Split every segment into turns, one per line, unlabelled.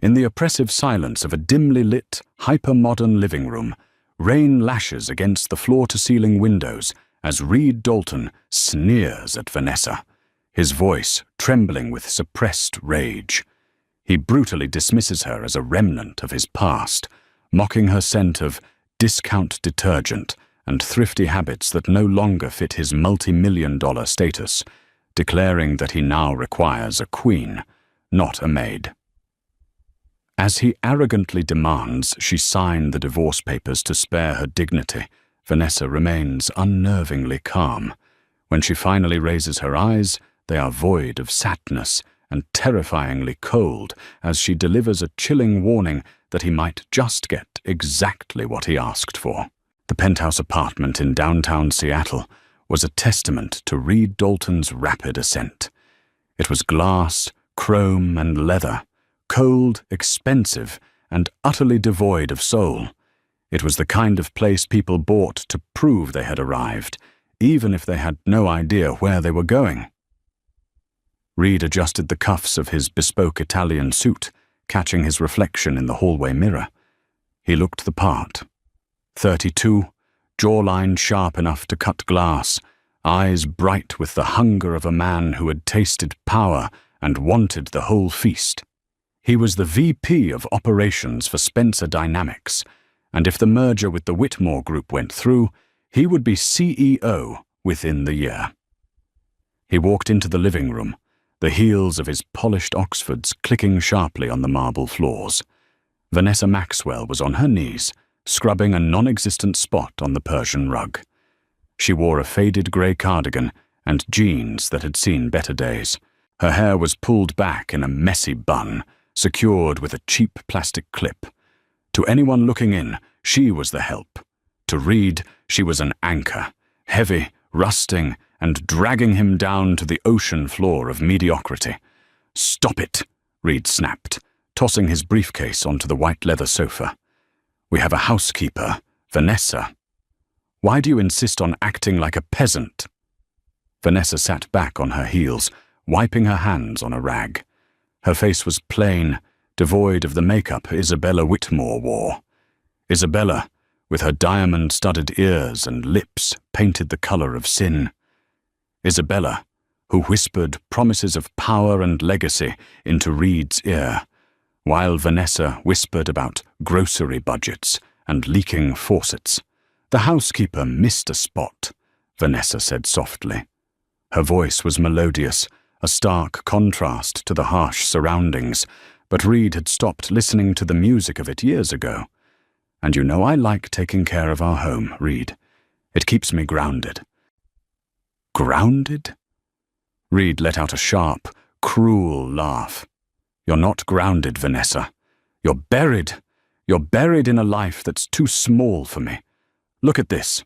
In the oppressive silence of a dimly lit, hyper-modern living room, rain lashes against the floor-to-ceiling windows as Reed Dalton sneers at Vanessa, his voice trembling with suppressed rage. He brutally dismisses her as a remnant of his past, mocking her scent of discount detergent and thrifty habits that no longer fit his multi-million-dollar status, declaring that he now requires a queen, not a maid. As he arrogantly demands she sign the divorce papers to spare her dignity, Vanessa remains unnervingly calm. When she finally raises her eyes, they are void of sadness and terrifyingly cold as she delivers a chilling warning that he might just get exactly what he asked for. The penthouse apartment in downtown Seattle was a testament to Reed Dalton's rapid ascent. It was glass, chrome, and leather, cold, expensive, and utterly devoid of soul. It was the kind of place people bought to prove they had arrived, even if they had no idea where they were going. Reed adjusted the cuffs of his bespoke Italian suit, catching his reflection in the hallway mirror. He looked the part. 32, jawline sharp enough to cut glass, eyes bright with the hunger of a man who had tasted power and wanted the whole feast. He was the VP of operations for Spencer Dynamics, and if the merger with the Whitmore Group went through, he would be CEO within the year. He walked into the living room, the heels of his polished Oxfords clicking sharply on the marble floors. Vanessa Maxwell was on her knees, scrubbing a non-existent spot on the Persian rug. She wore a faded grey cardigan and jeans that had seen better days. Her hair was pulled back in a messy bun, secured with a cheap plastic clip. To anyone looking in, she was the help. To Reed, she was an anchor, heavy, rusting, and dragging him down to the ocean floor of mediocrity. "Stop it," Reed snapped, tossing his briefcase onto the white leather sofa. "We have a housekeeper, Vanessa. Why do you insist on acting like a peasant?" Vanessa sat back on her heels, wiping her hands on a rag. Her face was plain, devoid of the makeup Isabella Whitmore wore. Isabella, with her diamond-studded ears and lips painted the color of sin. Isabella, who whispered promises of power and legacy into Reed's ear, while Vanessa whispered about grocery budgets and leaking faucets. "The housekeeper missed a spot," Vanessa said softly. Her voice was melodious, a stark contrast to the harsh surroundings, but Reed had stopped listening to the music of it years ago. "And you know I like taking care of our home, Reed. It keeps me grounded." "Grounded?" Reed let out a sharp, cruel laugh. "You're not grounded, Vanessa. You're buried. You're buried in a life that's too small for me. Look at this."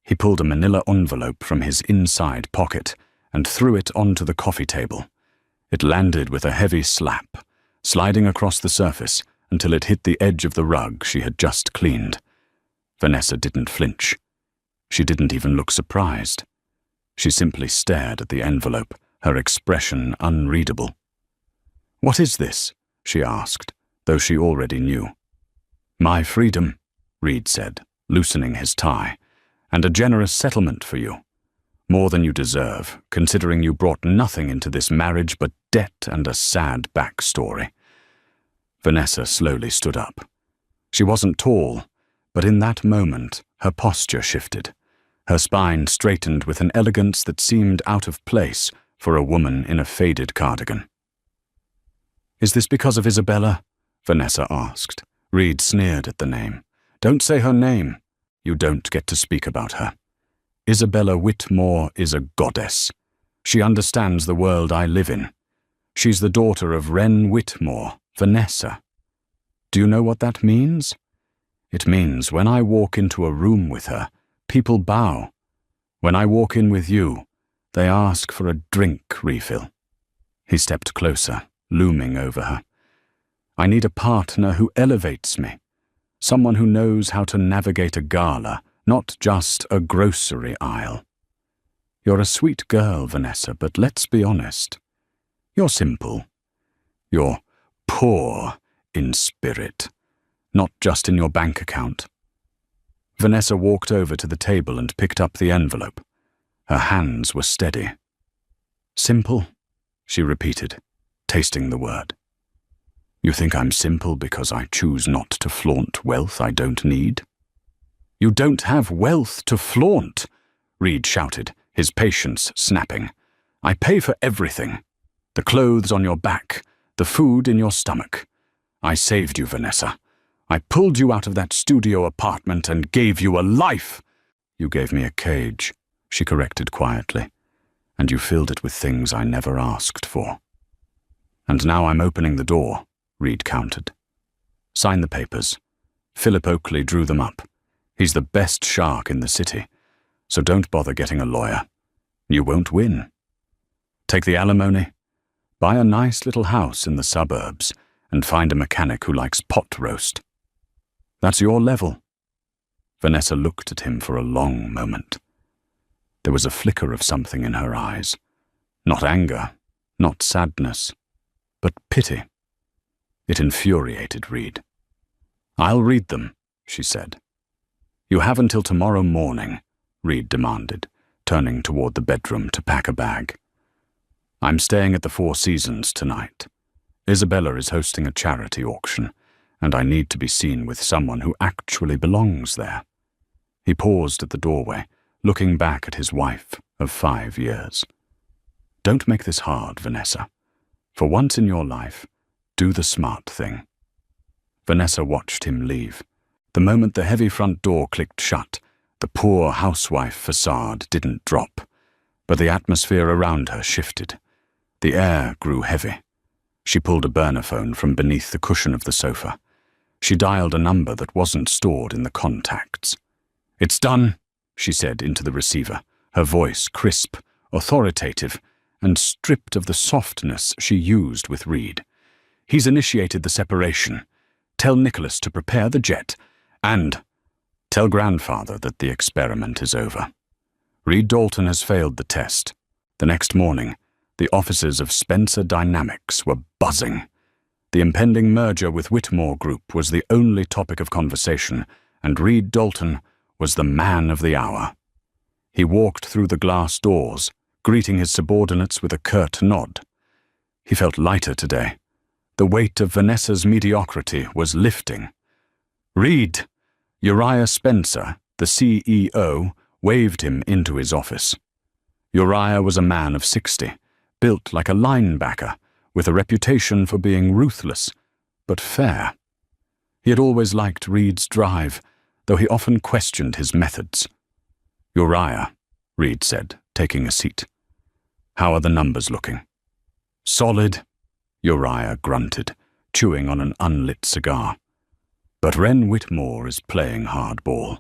He pulled a manila envelope from his inside pocket and threw it onto the coffee table. It landed with a heavy slap, sliding across the surface until it hit the edge of the rug she had just cleaned. Vanessa didn't flinch. She didn't even look surprised. She simply stared at the envelope, her expression unreadable. "What is this?" she asked, though she already knew. "My freedom," Reed said, loosening his tie, "and a generous settlement for you. More than you deserve, considering you brought nothing into this marriage but debt and a sad backstory." Vanessa slowly stood up. She wasn't tall, but in that moment her posture shifted. Her spine straightened with an elegance that seemed out of place for a woman in a faded cardigan. "Is this because of Isabella?" Vanessa asked. Reed sneered at the name. "Don't say her name. You don't get to speak about her. Isabella Whitmore is a goddess. She understands the world I live in. She's the daughter of Wren Whitmore, Vanessa. Do you know what that means? It means when I walk into a room with her, people bow. When I walk in with you, they ask for a drink refill." He stepped closer, looming over her. "I need a partner who elevates me, someone who knows how to navigate a gala, not just a grocery aisle. You're a sweet girl, Vanessa, but let's be honest. You're simple. You're poor in spirit, not just in your bank account. Vanessa walked over to the table and picked up the envelope. Her hands were steady. Simple, she repeated, tasting the word. You think I'm simple because I choose not to flaunt wealth I don't need? You don't have wealth to flaunt, Reed shouted, his patience snapping. I pay for everything. The clothes on your back, the food in your stomach. I saved you, Vanessa. I pulled you out of that studio apartment and gave you a life. You gave me a cage, she corrected quietly, and you filled it with things I never asked for. And now I'm opening the door, Reed countered. Sign the papers. Philip Oakley drew them up. He's the best shark in the city, so don't bother getting a lawyer. You won't win. Take the alimony, buy a nice little house in the suburbs, and find a mechanic who likes pot roast. That's your level. Vanessa looked at him for a long moment. There was a flicker of something in her eyes. Not anger, not sadness, but pity. It infuriated Reed. I'll read them, she said. You have until tomorrow morning, Reed demanded, turning toward the bedroom to pack a bag. I'm staying at the Four Seasons tonight. Isabella is hosting a charity auction, and I need to be seen with someone who actually belongs there. He paused at the doorway, looking back at his wife of 5 years. Don't make this hard, Vanessa. For once in your life, do the smart thing. Vanessa watched him leave. The moment the heavy front door clicked shut, the poor housewife facade didn't drop, but the atmosphere around her shifted. The air grew heavy. She pulled a burner phone from beneath the cushion of the sofa. She dialed a number that wasn't stored in the contacts. It's done, she said into the receiver, her voice crisp, authoritative, and stripped of the softness she used with Reed. He's initiated the separation. Tell Nicholas to prepare the jet, and tell grandfather that the experiment is over. Reed Dalton has failed the test. The next morning, the offices of Spencer Dynamics were buzzing. The impending merger with Whitmore Group was the only topic of conversation, and Reed Dalton was the man of the hour. He walked through the glass doors, greeting his subordinates with a curt nod. He felt lighter today. The weight of Vanessa's mediocrity was lifting. Reed! Uriah Spencer, the CEO, waved him into his office. Uriah was a man of 60, built like a linebacker, with a reputation for being ruthless, but fair. He had always liked Reed's drive, though he often questioned his methods. Uriah, Reed said, taking a seat. How are the numbers looking? Solid, Uriah grunted, chewing on an unlit cigar. But Ren Whitmore is playing hardball.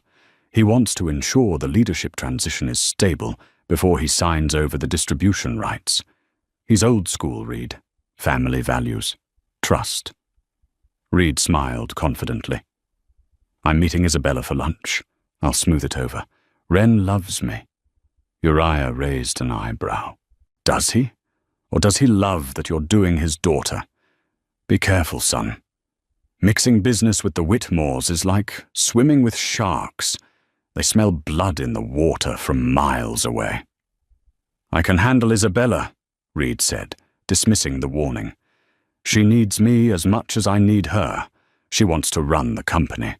He wants to ensure the leadership transition is stable before he signs over the distribution rights. He's old school, Reed. Family values. Trust. Reed smiled confidently. I'm meeting Isabella for lunch. I'll smooth it over. Ren loves me. Uriah raised an eyebrow. Does he? Or does he love that you're doing his daughter? Be careful, son. Mixing business with the Whitmores is like swimming with sharks. They smell blood in the water from miles away. I can handle Isabella, Reed said, dismissing the warning. She needs me as much as I need her. She wants to run the company,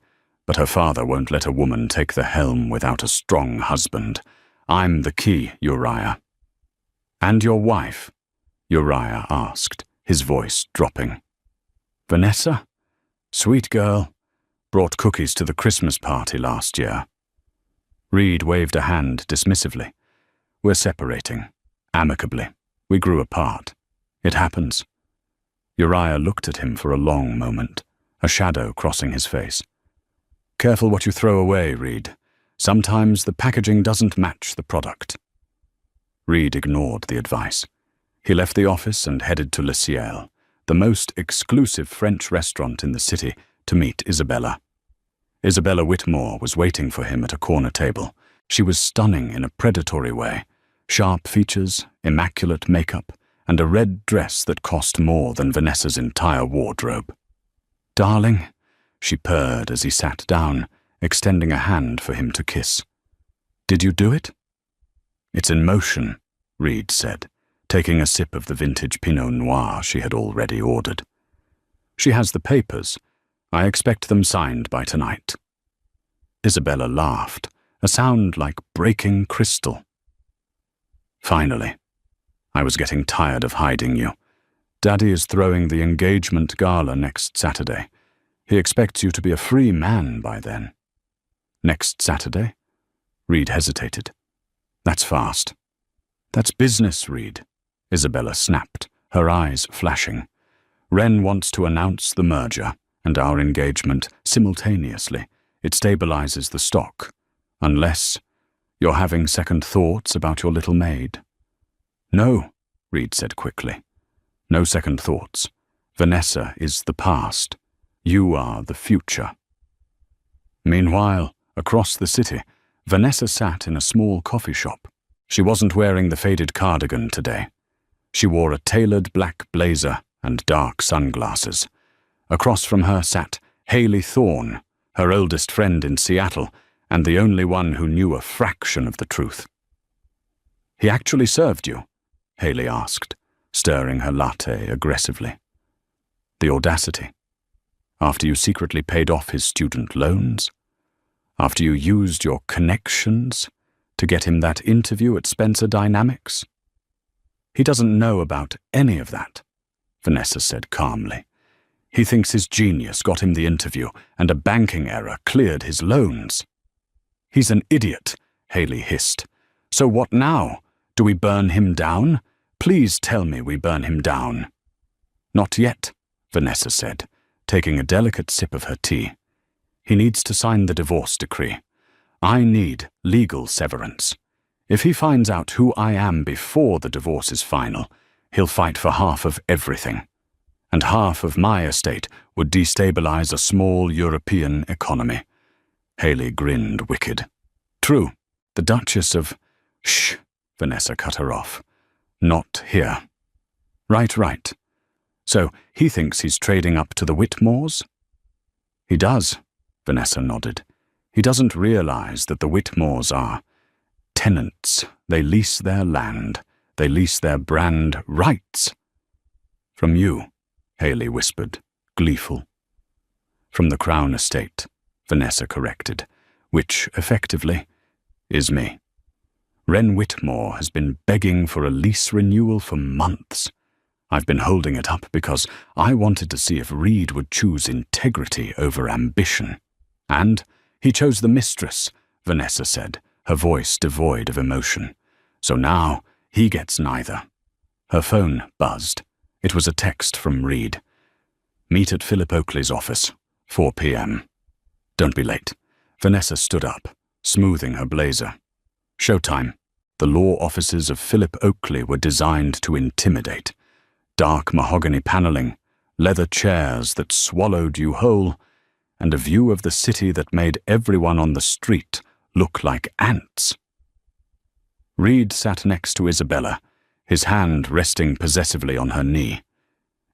but her father won't let a woman take the helm without a strong husband. I'm the key, Uriah. And your wife? Uriah asked, his voice dropping. Vanessa? Sweet girl. Brought cookies to the Christmas party last year. Reed waved a hand dismissively. We're separating. Amicably. We grew apart. It happens. Uriah looked at him for a long moment, a shadow crossing his face. Careful what you throw away, Reed. Sometimes the packaging doesn't match the product. Reed ignored the advice. He left the office and headed to Le Ciel, the most exclusive French restaurant in the city, to meet Isabella. Isabella Whitmore was waiting for him at a corner table. She was stunning in a predatory way. Sharp features, immaculate makeup, and a red dress that cost more than Vanessa's entire wardrobe. darling," she purred as he sat down, extending a hand for him to kiss. "Did you do it?" "It's in motion," Reed said, taking a sip of the vintage Pinot Noir she had already ordered. "She has the papers. I expect them signed by tonight." Isabella laughed, a sound like breaking crystal. "Finally. I was getting tired of hiding you. Daddy is throwing the engagement gala next Saturday. He expects you to be a free man by then." "Next Saturday?" Reed hesitated. "That's fast." "That's business, Reed," Isabella snapped, her eyes flashing. "Ren wants to announce the merger and our engagement simultaneously. It stabilizes the stock. Unless you're having second thoughts about your little maid." "No," Reed said quickly. "No second thoughts. Vanessa is the past. You are the future." Meanwhile, across the city, Vanessa sat in a small coffee shop. She wasn't wearing the faded cardigan today. She wore a tailored black blazer and dark sunglasses. Across from her sat Haley Thorne, her oldest friend in Seattle, and the only one who knew a fraction of the truth. "He actually served you?" Haley asked, stirring her latte aggressively. "The audacity. After you secretly paid off his student loans? After you used your connections to get him that interview at Spencer Dynamics?" "He doesn't know about any of that," Vanessa said calmly. "He thinks his genius got him the interview and a banking error cleared his loans." "He's an idiot," Haley hissed. "So what now? Do we burn him down? Please tell me we burn him down." "Not yet," Vanessa said, taking a delicate sip of her tea. "He needs to sign the divorce decree. I need legal severance. If he finds out who I am before the divorce is final, he'll fight for half of everything. And half of my estate would destabilize a small European economy." Haley grinned wicked. "True, the Duchess of—" "Shh," Vanessa cut her off. "Not here." Right. So he thinks he's trading up to the Whitmores?" "He does," Vanessa nodded. "He doesn't realize that the Whitmores are tenants. They lease their land. They lease their brand rights." "From you," Haley whispered, gleeful. "From the Crown Estate," Vanessa corrected, "which, effectively, is me. Ren Whitmore has been begging for a lease renewal for months. I've been holding it up because I wanted to see if Reed would choose integrity over ambition. And he chose the Mistress," Vanessa said, her voice devoid of emotion. "So now he gets neither." Her phone buzzed. It was a text from Reed. "Meet at Philip Oakley's office, 4 p.m. Don't be late." Vanessa stood up, smoothing her blazer. Showtime. The law offices of Philip Oakley were designed to intimidate. Dark mahogany paneling, leather chairs that swallowed you whole, and a view of the city that made everyone on the street look like ants. Reed sat next to Isabella, his hand resting possessively on her knee.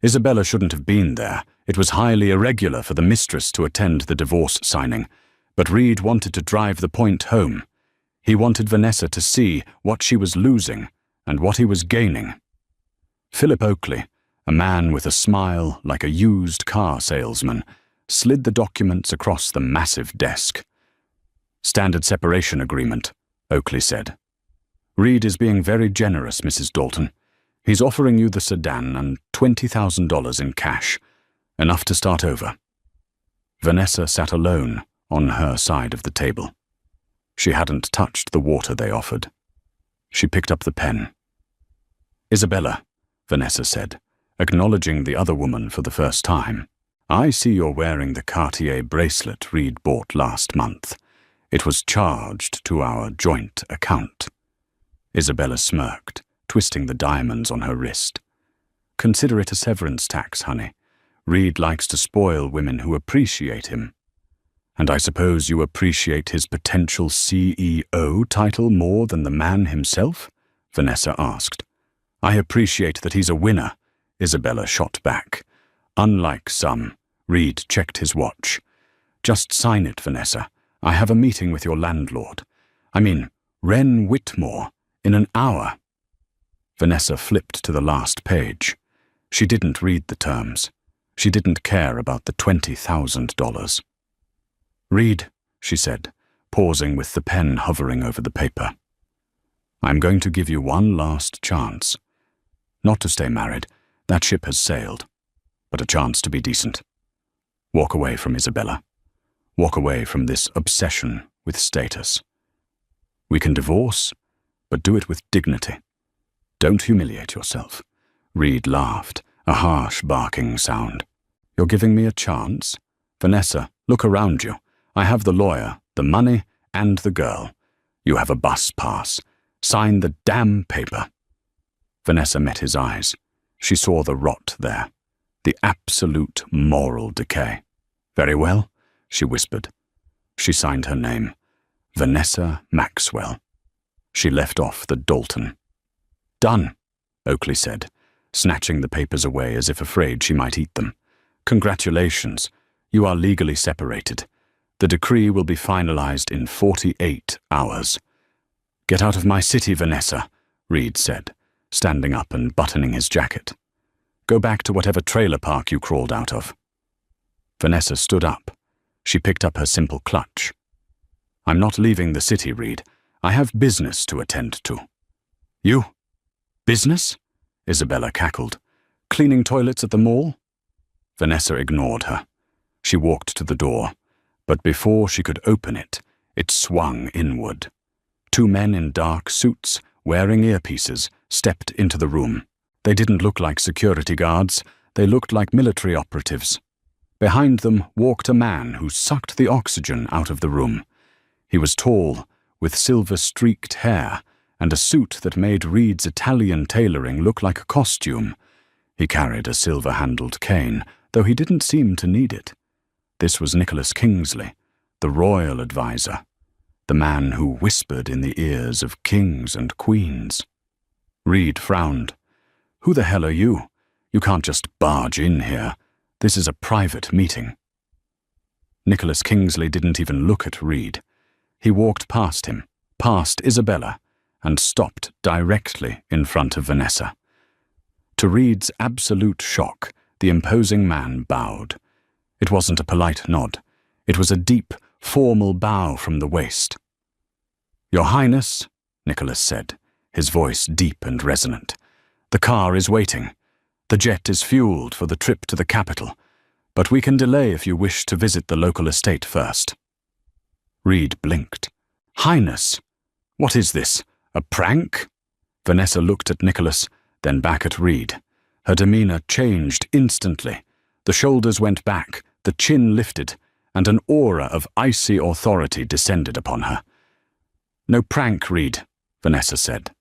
Isabella shouldn't have been there. It was highly irregular for the Mistress to attend the divorce signing, but Reed wanted to drive the point home. He wanted Vanessa to see what she was losing and what he was gaining. Philip Oakley, a man with a smile like a used car salesman, slid the documents across the massive desk. "Standard separation agreement," Oakley said. "Reed is being very generous, Mrs. Dalton. He's offering you the sedan and $20,000 in cash, enough to start over." Vanessa sat alone on her side of the table. She hadn't touched the water they offered. She picked up the pen. "Isabella," Vanessa said, acknowledging the other woman for the first time, "I see you're wearing the Cartier bracelet Reed bought last month. It was charged to our joint account." Isabella smirked, twisting the diamonds on her wrist. "Consider it a severance tax, honey. Reed likes to spoil women who appreciate him." "And I suppose you appreciate his potential CEO title more than the man himself?" Vanessa asked. "I appreciate that he's a winner," Isabella shot back. "Unlike some, Reed checked his watch. "Just sign it, Vanessa. I have a meeting with your landlord. I mean, Wren Whitmore, in an hour." Vanessa flipped to the last page. She didn't read the terms. She didn't care about the $20,000. "Read," she said, pausing with the pen hovering over the paper. "I'm going to give you one last chance. Not to stay married, that ship has sailed, but a chance to be decent. Walk away from Isabella. Walk away from this obsession with status. We can divorce, but do it with dignity. Don't humiliate yourself." Reed laughed, a harsh barking sound. "You're giving me a chance? Vanessa, look around you. I have the lawyer, the money, and the girl. You have a bus pass. Sign the damn paper." Vanessa met his eyes. She saw the rot there, the absolute moral decay. "Very well," she whispered. She signed her name, Vanessa Maxwell. She left off the Dalton. "Done," Oakley said, snatching the papers away as if afraid she might eat them. "Congratulations. You are legally separated. The decree will be finalized in 48 hours. "Get out of my city, Vanessa," Reed said, standing up and buttoning his jacket. "Go back to whatever trailer park you crawled out of." Vanessa stood up. She picked up her simple clutch. "I'm not leaving the city, Reed. I have business to attend to." "You? Business?" Isabella cackled. "Cleaning toilets at the mall?" Vanessa ignored her. She walked to the door, but before she could open it, it swung inward. Two men in dark suits, wearing earpieces, stepped into the room. They didn't look like security guards. They looked like military operatives. Behind them walked a man who sucked the oxygen out of the room. He was tall, with silver-streaked hair, and a suit that made Reed's Italian tailoring look like a costume. He carried a silver-handled cane, though he didn't seem to need it. This was Nicholas Kingsley, the royal advisor, the man who whispered in the ears of kings and queens. Reed frowned. "Who the hell are you? You can't just barge in here. This is a private meeting." Nicholas Kingsley didn't even look at Reed. He walked past him, past Isabella, and stopped directly in front of Vanessa. To Reed's absolute shock, the imposing man bowed. It wasn't a polite nod. It was a deep, formal bow from the waist. "Your Highness," Nicholas said, his voice deep and resonant, "the car is waiting. The jet is fueled for the trip to the capital, but we can delay if you wish to visit the local estate first." Reed blinked. "Highness, what is this? A prank?" Vanessa looked at Nicholas, then back at Reed. Her demeanor changed instantly. The shoulders went back, the chin lifted, and an aura of icy authority descended upon her. "No prank, Reed," Vanessa said.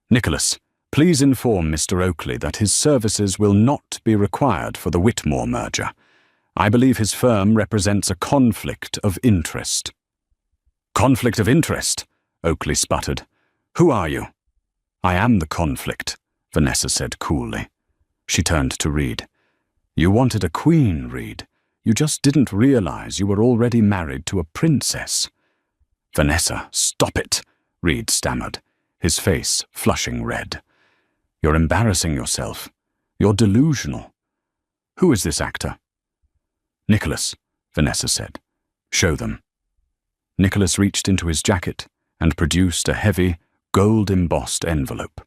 "Nicholas, please inform Mr. Oakley that his services will not be required for the Whitmore merger. I believe his firm represents a conflict of interest." "Conflict of interest?" Oakley sputtered. "Who are you?" "I am the conflict," Vanessa said coolly. She turned to Reed. "You wanted a queen, Reed. You just didn't realize you were already married to a princess." "Vanessa, stop it," Reed stammered, his face flushing red. "You're embarrassing yourself. You're delusional. Who is this actor?" "Nicholas," Vanessa said. "Show them." Nicholas reached into his jacket and produced a heavy, gold-embossed envelope.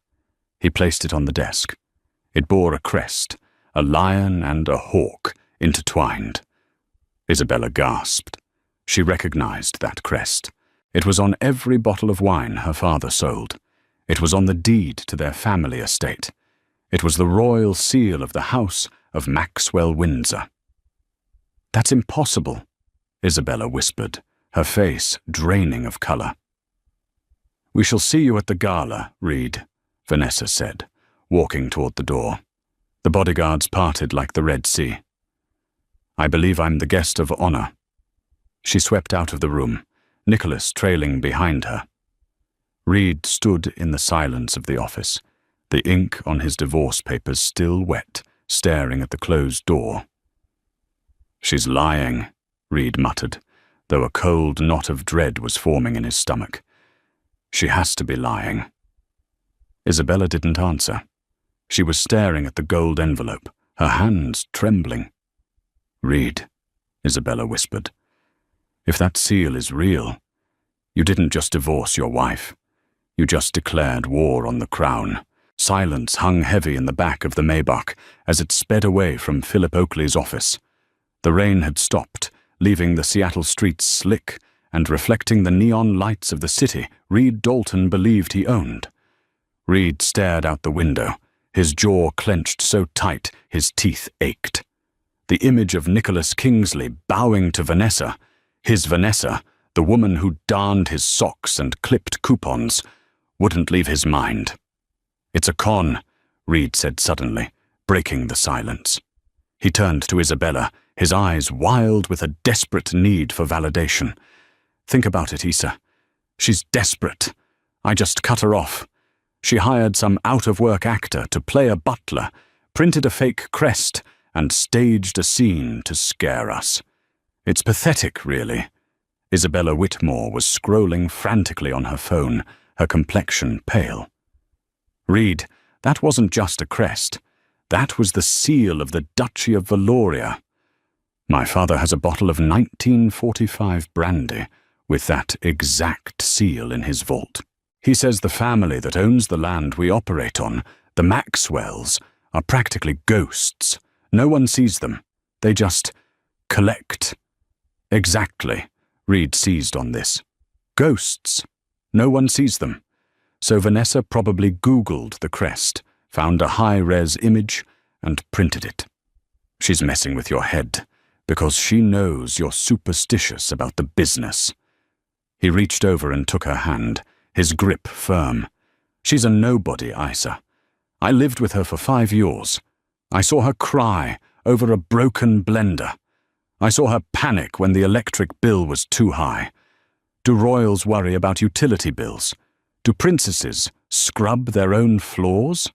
He placed it on the desk. It bore a crest, a lion and a hawk intertwined. Isabella gasped. She recognized that crest. It was on every bottle of wine her father sold. It was on the deed to their family estate. It was the royal seal of the House of Maxwell Windsor. "That's impossible," Isabella whispered, her face draining of color. "We shall see you at the gala, Reed," Vanessa said, walking toward the door. The bodyguards parted like the Red Sea. "I believe I'm the guest of honor." She swept out of the room, Nicholas trailing behind her. Reed stood in the silence of the office, the ink on his divorce papers still wet, staring at the closed door. She's lying, Reed muttered, though a cold knot of dread was forming in his stomach. She has to be lying. Isabella didn't answer. She was staring at the gold envelope, her hands trembling. Reed, Isabella whispered, if that seal is real, you didn't just divorce your wife. You just declared war on the crown. Silence hung heavy in the back of the Maybach as it sped away from Philip Oakley's office. The rain had stopped, leaving the Seattle streets slick and reflecting the neon lights of the city Reed Dalton believed he owned. Reed stared out the window, his jaw clenched so tight his teeth ached. The image of Nicholas Kingsley bowing to Vanessa, his Vanessa, the woman who darned his socks and clipped coupons, wouldn't leave his mind. It's a con, Reed said suddenly, breaking the silence. He turned to Isabella, his eyes wild with a desperate need for validation. Think about it, Issa. She's desperate. I just cut her off. She hired some out-of-work actor to play a butler, printed a fake crest, and staged a scene to scare us. It's pathetic, really. Isabella Whitmore was scrolling frantically on her phone, her complexion pale. Reed, that wasn't just a crest. That was the seal of the Duchy of Valoria. My father has a bottle of 1945 brandy with that exact seal in his vault. He says the family that owns the land we operate on, the Maxwells, are practically ghosts. No one sees them. They just collect. Exactly. Reed seized on this. Ghosts. No one sees them. So Vanessa probably Googled the crest, found a high-res image, and printed it. She's messing with your head, because she knows you're superstitious about the business. He reached over and took her hand, his grip firm. She's a nobody, Isa. I lived with her for 5 years. I saw her cry over a broken blender. I saw her panic when the electric bill was too high. Do royals worry about utility bills? Do princesses scrub their own floors?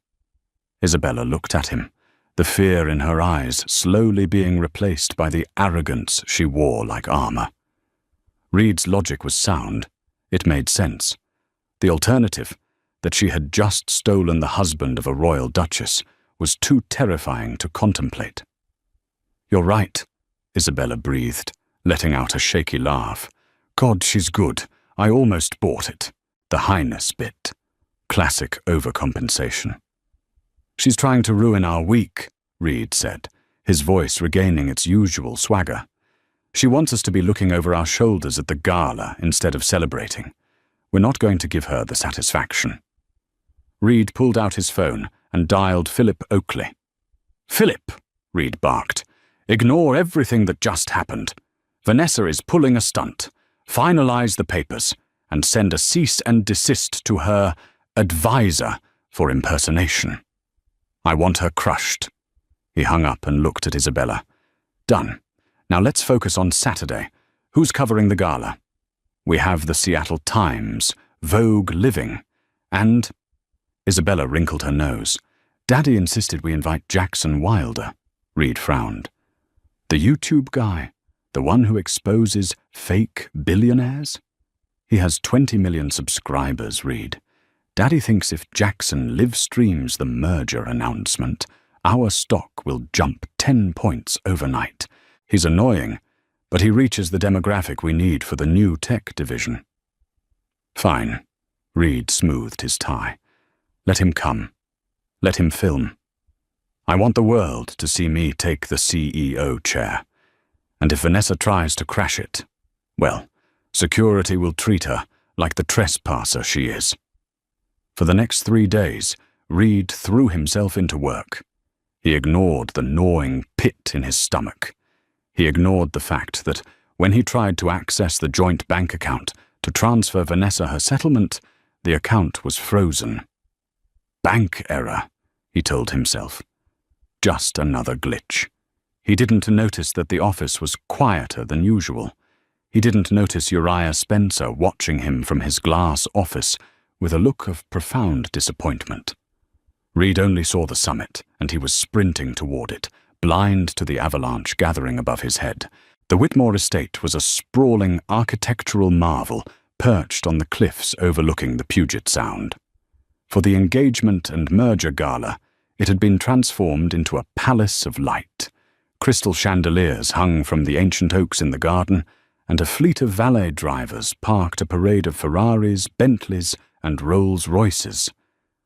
Isabella looked at him, the fear in her eyes slowly being replaced by the arrogance she wore like armor. Reed's logic was sound. It made sense. The alternative, that she had just stolen the husband of a royal duchess, was too terrifying to contemplate. You're right, Isabella breathed, letting out a shaky laugh. God, she's good. I almost bought it. The highness bit. Classic overcompensation. She's trying to ruin our week, Reed said, his voice regaining its usual swagger. She wants us to be looking over our shoulders at the gala instead of celebrating. We're not going to give her the satisfaction. Reed pulled out his phone and dialed Philip Oakley. Philip, Reed barked. Ignore everything that just happened. Vanessa is pulling a stunt. Finalize the papers and send a cease and desist to her advisor for impersonation. I want her crushed. He hung up and looked at Isabella. Done. Now let's focus on Saturday. Who's covering the gala? We have the Seattle Times, Vogue Living, and... Isabella wrinkled her nose. Daddy insisted we invite Jackson Wilder. Reed frowned. The YouTube guy, the one who exposes fake billionaires? He has 20 million subscribers, Reed. Daddy thinks if Jackson live streams the merger announcement, our stock will jump 10 points overnight. He's annoying, but he reaches the demographic we need for the new tech division. Fine. Reed smoothed his tie. Let him come. Let him film. I want the world to see me take the CEO chair. And if Vanessa tries to crash it, well, security will treat her like the trespasser she is. For the next 3 days, Reed threw himself into work. He ignored the gnawing pit in his stomach. He ignored the fact that when he tried to access the joint bank account to transfer Vanessa her settlement, the account was frozen. Bank error, he told himself. Just another glitch. He didn't notice that the office was quieter than usual. He didn't notice Uriah Spencer watching him from his glass office with a look of profound disappointment. Reed only saw the summit, and he was sprinting toward it, blind to the avalanche gathering above his head. The Whitmore estate was a sprawling architectural marvel perched on the cliffs overlooking the Puget Sound. For the engagement and merger gala, it had been transformed into a palace of light. Crystal chandeliers hung from the ancient oaks in the garden, and a fleet of valet drivers parked a parade of Ferraris, Bentleys, and Rolls-Royces.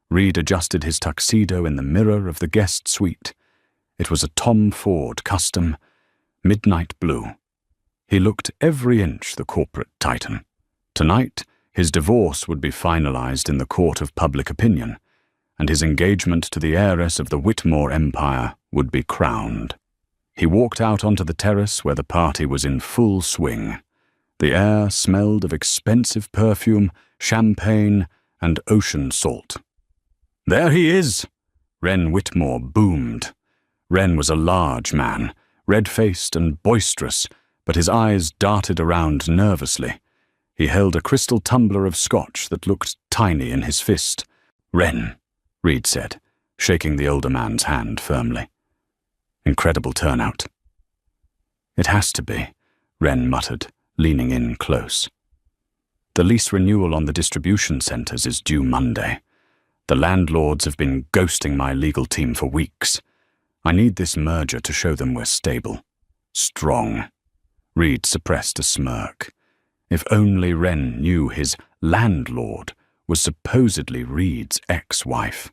Reed adjusted his tuxedo in the mirror of the guest suite. It was a Tom Ford custom, midnight blue. He looked every inch the corporate titan. Tonight, his divorce would be finalized in the court of public opinion, and his engagement to the heiress of the Whitmore empire would be crowned. He walked out onto the terrace where the party was in full swing. The air smelled of expensive perfume, champagne, and ocean salt. "There he is!" Wren Whitmore boomed. Wren was a large man, red-faced and boisterous, but his eyes darted around nervously. He held a crystal tumbler of scotch that looked tiny in his fist. "Wren," Reed said, shaking the older man's hand firmly. "Incredible turnout." "It has to be," Wren muttered, leaning in close. "The lease renewal on the distribution centers is due Monday. The landlords have been ghosting my legal team for weeks. I need this merger to show them we're stable. Strong." Reed suppressed a smirk. If only Wren knew his landlord was supposedly Reed's ex-wife.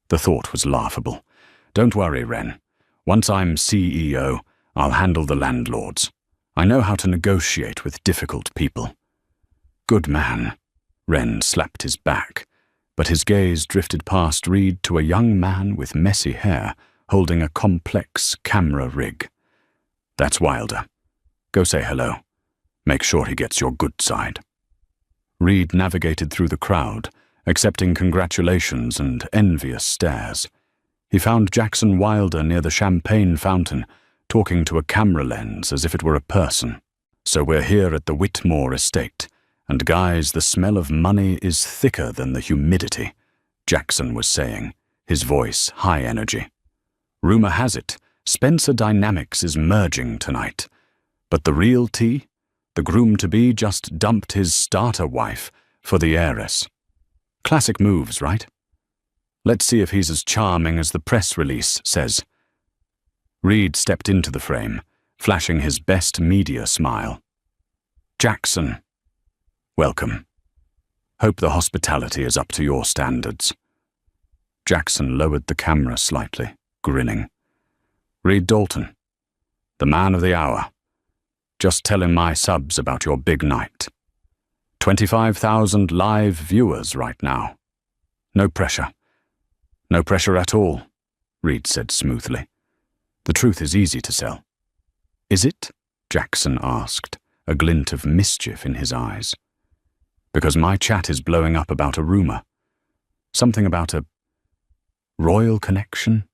The thought was laughable. "Don't worry, Wren. Once I'm CEO, I'll handle the landlords. I know how to negotiate with difficult people." "Good man." Wren slapped his back, but his gaze drifted past Reed to a young man with messy hair holding a complex camera rig. "That's Wilder. Go say hello. Make sure he gets your good side." Reed navigated through the crowd, accepting congratulations and envious stares. He found Jackson Wilder near the champagne fountain, talking to a camera lens as if it were a person. "So we're here at the Whitmore estate, and guys, the smell of money is thicker than the humidity," Jackson was saying, his voice high energy. "Rumor has it, Spencer Dynamics is merging tonight. But the real tea? The groom-to-be just dumped his starter wife for the heiress. Classic moves, right? Let's see if he's as charming as the press release says." Reed stepped into the frame, flashing his best media smile. "Jackson, welcome. Hope the hospitality is up to your standards." Jackson lowered the camera slightly, grinning. "Reed Dalton, the man of the hour. Just tell him my subs about your big night. 25,000 live viewers right now. No pressure. No pressure at all," Reed said smoothly. "The truth is easy to sell." "Is it?" Jackson asked, a glint of mischief in his eyes. "Because my chat is blowing up about a rumor. Something about a royal connection.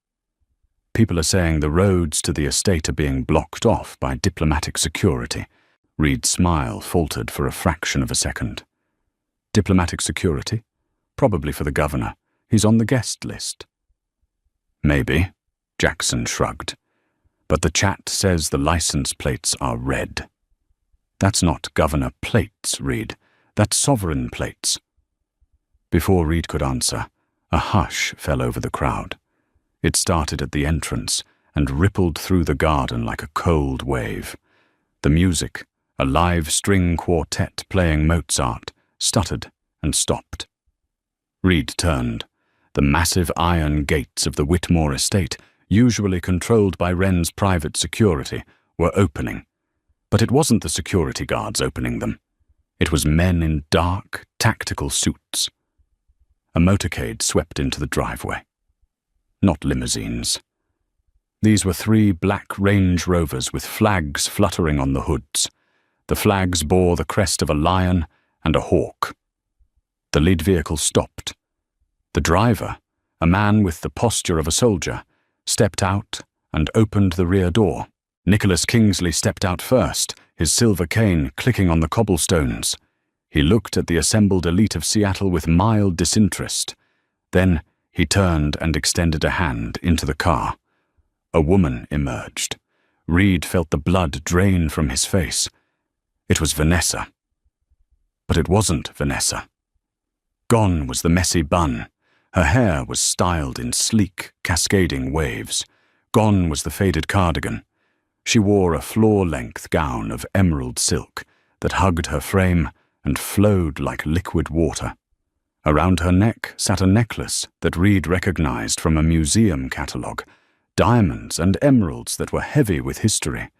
People are saying the roads to the estate are being blocked off by diplomatic security." Reed's smile faltered for a fraction of a second. "Diplomatic security? Probably for the governor. He's on the guest list." "Maybe," Jackson shrugged. "But the chat says the license plates are red." "That's not governor plates, Reed. That's sovereign plates." Before Reed could answer, a hush fell over the crowd. It started at the entrance and rippled through the garden like a cold wave. The music, a live string quartet playing Mozart, stuttered and stopped. Reed turned. The massive iron gates of the Whitmore estate, usually controlled by Wren's private security, were opening. But it wasn't the security guards opening them. It was men in dark, tactical suits. A motorcade swept into the driveway. Not limousines. These were 3 black Range Rovers with flags fluttering on the hoods. The flags bore the crest of a lion and a hawk. The lead vehicle stopped. The driver, a man with the posture of a soldier, stepped out and opened the rear door. Nicholas Kingsley stepped out first, his silver cane clicking on the cobblestones. He looked at the assembled elite of Seattle with mild disinterest. Then he turned and extended a hand into the car. A woman emerged. Reed felt the blood drain from his face. It was Vanessa. But it wasn't Vanessa. Gone was the messy bun. Her hair was styled in sleek, cascading waves. Gone was the faded cardigan. She wore a floor-length gown of emerald silk that hugged her frame and flowed like liquid water. Around her neck sat a necklace that Reed recognized from a museum catalogue, diamonds and emeralds that were heavy with history.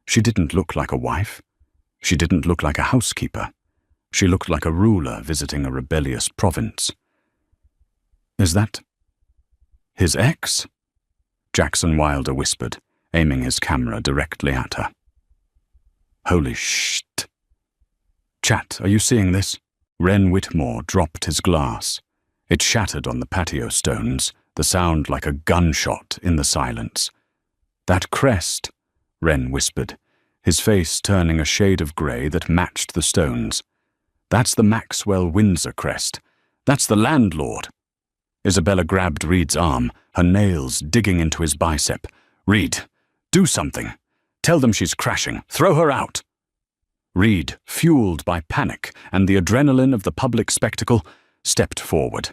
She didn't look like a wife. She didn't look like a housekeeper. She looked like a ruler visiting a rebellious province. Is that his ex? Jackson Wilder whispered, aiming his camera directly at her. Holy shit. Chat, are you seeing this? Wren Whitmore dropped his glass. It shattered on the patio stones, the sound like a gunshot in the silence. That crest, Wren whispered, his face turning a shade of grey that matched the stones. That's the Maxwell Windsor crest. That's the landlord. Isabella grabbed Reed's arm, her nails digging into his bicep. Reed, do something. Tell them she's crashing. Throw her out. Reed, fueled by panic and the adrenaline of the public spectacle, stepped forward.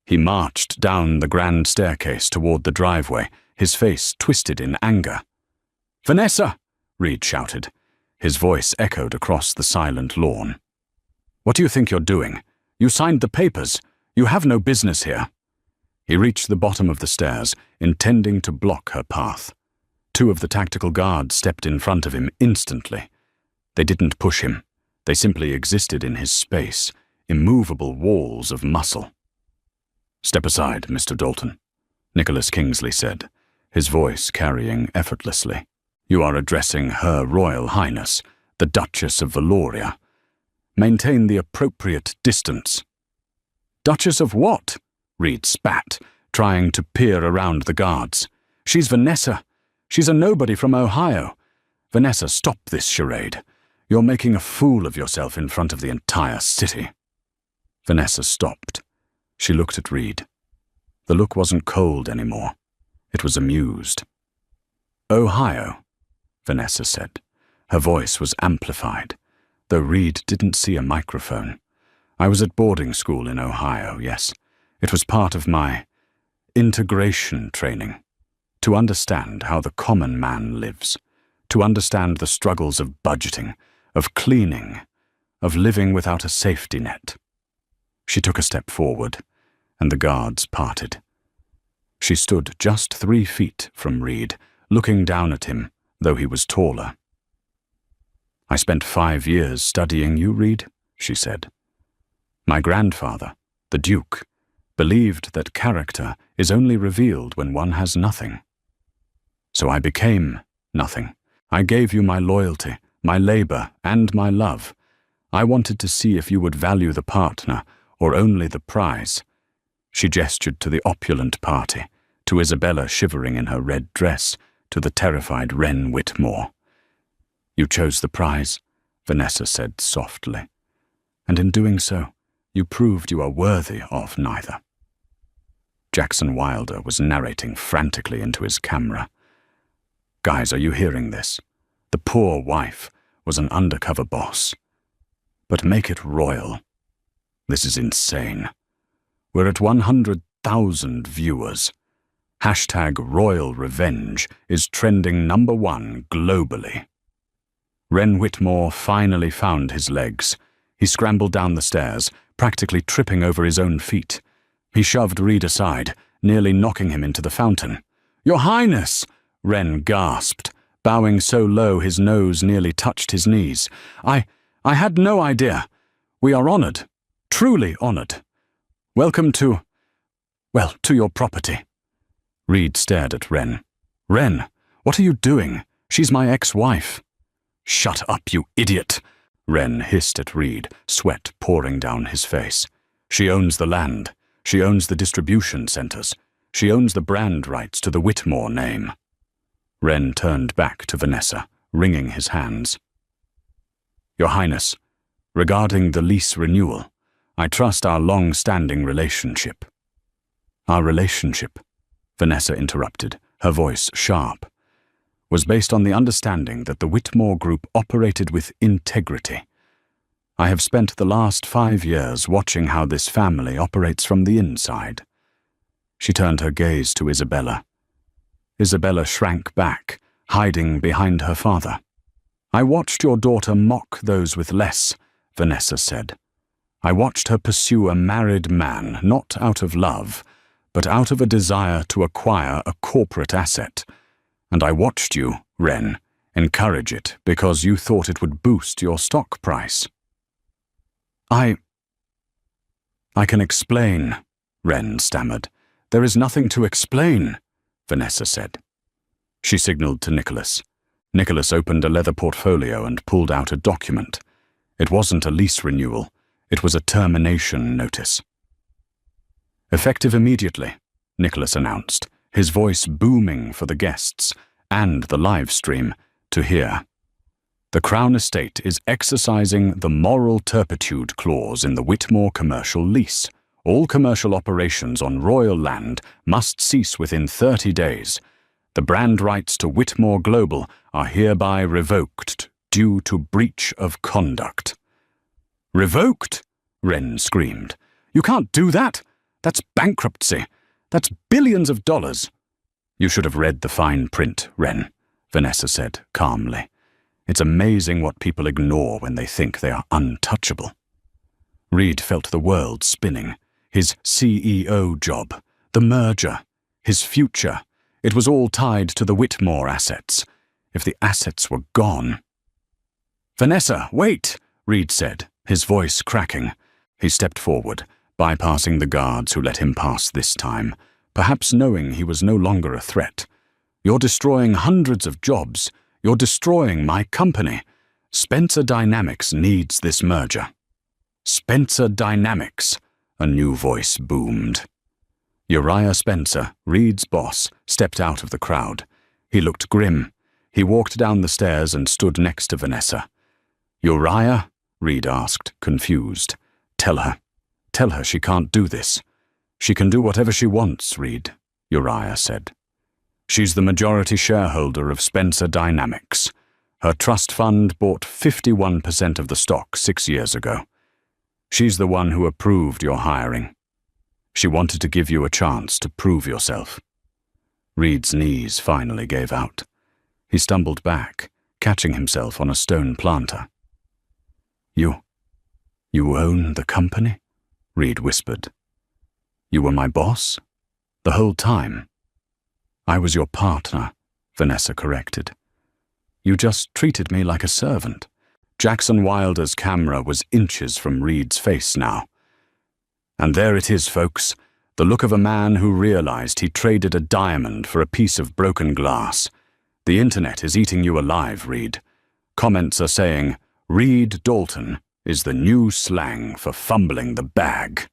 He marched down the grand staircase toward the driveway, his face twisted in anger. Vanessa! Reed shouted. His voice echoed across the silent lawn. What do you think you're doing? You signed the papers. You have no business here. He reached the bottom of the stairs, intending to block her path. Two of the tactical guards stepped in front of him instantly. They didn't push him. They simply existed in his space, immovable walls of muscle. Step aside, Mr. Dalton, Nicholas Kingsley said, his voice carrying effortlessly. You are addressing Her Royal Highness, the Duchess of Valoria. Maintain the appropriate distance. Duchess of what? Reed spat, trying to peer around the guards. She's Vanessa. She's a nobody from Ohio. Vanessa, stop this charade. You're making a fool of yourself in front of the entire city. Vanessa stopped. She looked at Reed. The look wasn't cold anymore. It was amused. Ohio, Vanessa said. Her voice was amplified, though Reed didn't see a microphone. I was at boarding school in Ohio, yes. It was part of my integration training, to understand how the common man lives, to understand the struggles of budgeting, of cleaning, of living without a safety net. She took a step forward, and the guards parted. She stood just 3 feet from Reed, looking down at him, though he was taller. I spent 5 years studying you, Reed, she said. My grandfather, the Duke, believed that character is only revealed when one has nothing. So I became nothing. I gave you my loyalty, my labor, and my love. I wanted to see if you would value the partner or only the prize. She gestured to the opulent party, to Isabella shivering in her red dress, to the terrified Wren Whitmore. You chose the prize, Vanessa said softly, and in doing so, you proved you are worthy of neither. Jackson Wilder was narrating frantically into his camera. Guys, are you hearing this? The poor wife was an undercover boss. But make it royal. This is insane. We're at 100,000 viewers. Hashtag Royal Revenge is trending #1 globally. Wren Whitmore finally found his legs. He scrambled down the stairs, practically tripping over his own feet. He shoved Reed aside, nearly knocking him into the fountain. Your Highness! Wren gasped, bowing so low his nose nearly touched his knees. I had no idea. We are honored, truly honored. Welcome to your property. Reed stared at Wren. Wren, what are you doing? She's my ex-wife. Shut up, you idiot! Wren hissed at Reed, sweat pouring down his face. She owns the land. She owns the distribution centers. She owns the brand rights to the Whitmore name. Wren turned back to Vanessa, wringing his hands. Your Highness, regarding the lease renewal, I trust our long-standing relationship. Our relationship, Vanessa interrupted, her voice sharp, was based on the understanding that the Whitmore Group operated with integrity. I have spent the last 5 years watching how this family operates from the inside. She turned her gaze to Isabella. Isabella shrank back, hiding behind her father. I watched your daughter mock those with less, Vanessa said. I watched her pursue a married man, not out of love, but out of a desire to acquire a corporate asset. And I watched you, Wren, encourage it because you thought it would boost your stock price. I can explain, Wren stammered. There is nothing to explain, Vanessa said. She signaled to Nicholas. Nicholas opened a leather portfolio and pulled out a document. It wasn't a lease renewal. It was a termination notice. Effective immediately, Nicholas announced, his voice booming for the guests and the live stream to hear. The Crown Estate is exercising the moral turpitude clause in the Whitmore commercial lease. All commercial operations on royal land must cease within 30 days. The brand rights to Whitmore Global are hereby revoked due to breach of conduct. Revoked? Wren screamed. You can't do that. That's bankruptcy. That's billions of dollars. You should have read the fine print, Wren, Vanessa said calmly. It's amazing what people ignore when they think they are untouchable. Reed felt the world spinning. His CEO job, the merger, his future. It was all tied to the Whitmore assets. If the assets were gone... Vanessa, wait, Reed said, his voice cracking. He stepped forward, bypassing the guards who let him pass this time, perhaps knowing he was no longer a threat. You're destroying hundreds of jobs. You're destroying my company. Spencer Dynamics needs this merger. Spencer Dynamics, a new voice boomed. Uriah Spencer, Reed's boss, stepped out of the crowd. He looked grim. He walked down the stairs and stood next to Vanessa. Uriah? Reed asked, confused. Tell her she can't do this. She can do whatever she wants, Reed, Uriah said. She's the majority shareholder of Spencer Dynamics. Her trust fund bought 51% of the stock 6 years ago. She's the one who approved your hiring. She wanted to give you a chance to prove yourself. Reed's knees finally gave out. He stumbled back, catching himself on a stone planter. You own the company? Reed whispered. You were my boss? The whole time? I was your partner, Vanessa corrected. You just treated me like a servant. Jackson Wilder's camera was inches from Reed's face now. And there it is, folks, the look of a man who realized he traded a diamond for a piece of broken glass. The internet is eating you alive, Reed. Comments are saying, Reed Dalton is the new slang for fumbling the bag.